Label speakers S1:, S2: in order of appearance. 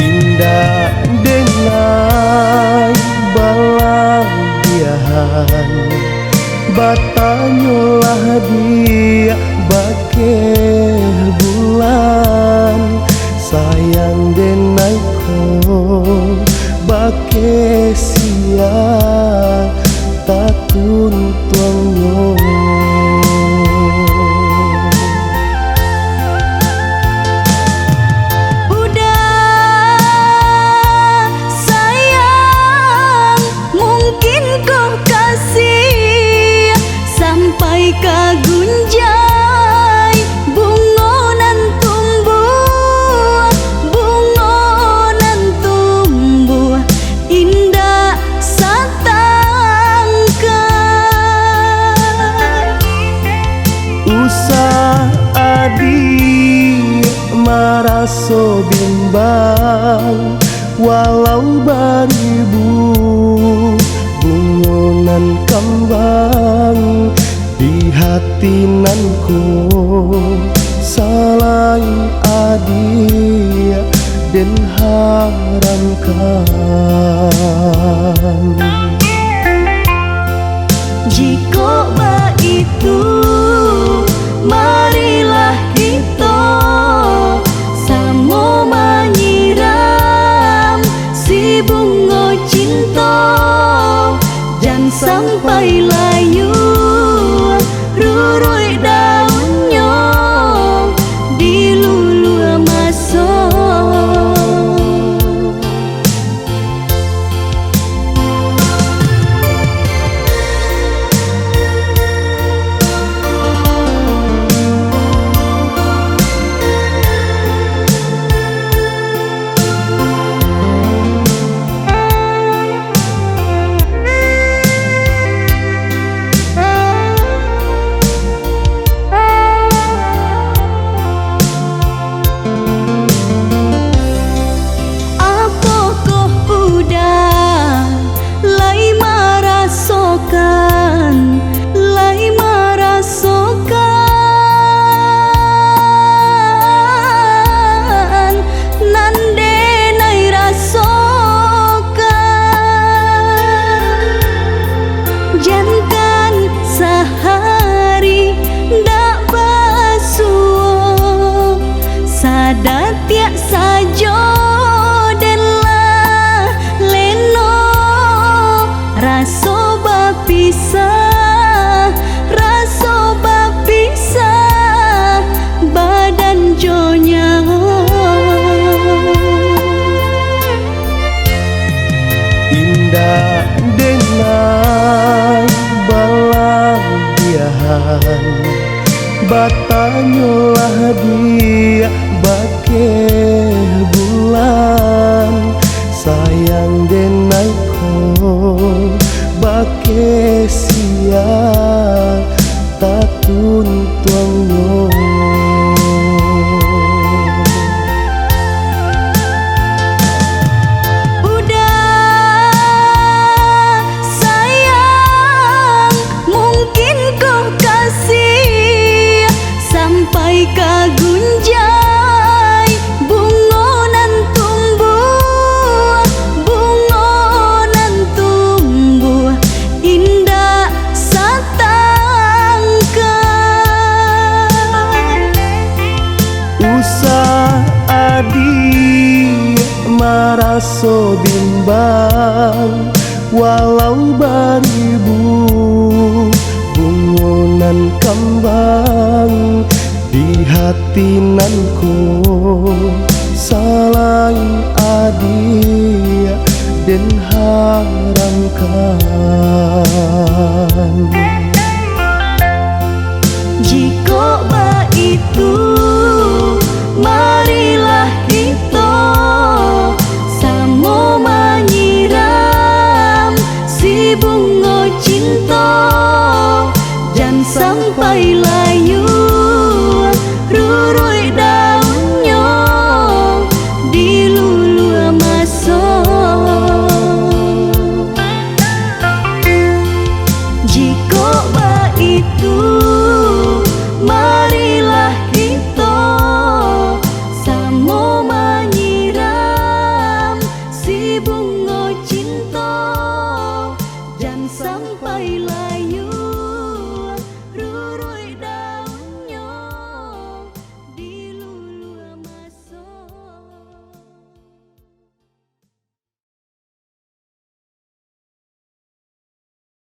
S1: Indah denai balagiahan batanyolah dia bake bulan sayang denai ko bake sia tatun tuangyo.
S2: Kagunjay bungonan tumbuh indah satangkai
S1: Usah adi maraso bimbang walau baribu bungonan kembang di hati nanku salain adia dan haramkan
S2: jika itu marilah kita sama menyiram si bunga cinta dan sampai layu rurui daunnya di lulu masa. Jangan sehari ndak basuh sadat tiak sajo denlah leno raso bapisah badan jonya
S1: indah denai balagiahan batanyolah dia bake bulan sayang denai ko bake sia tatun tuangyo.
S2: Kagunjay bungonan tumbuh indah satangkai
S1: Usah adi maraso bimbang walau baribu bungonan kembang di hati nanku salain adia dan haramkan
S2: jika itu marilah kita sama menyiram si bunga cinta dan sampai layu rurui daunnya bunga cinta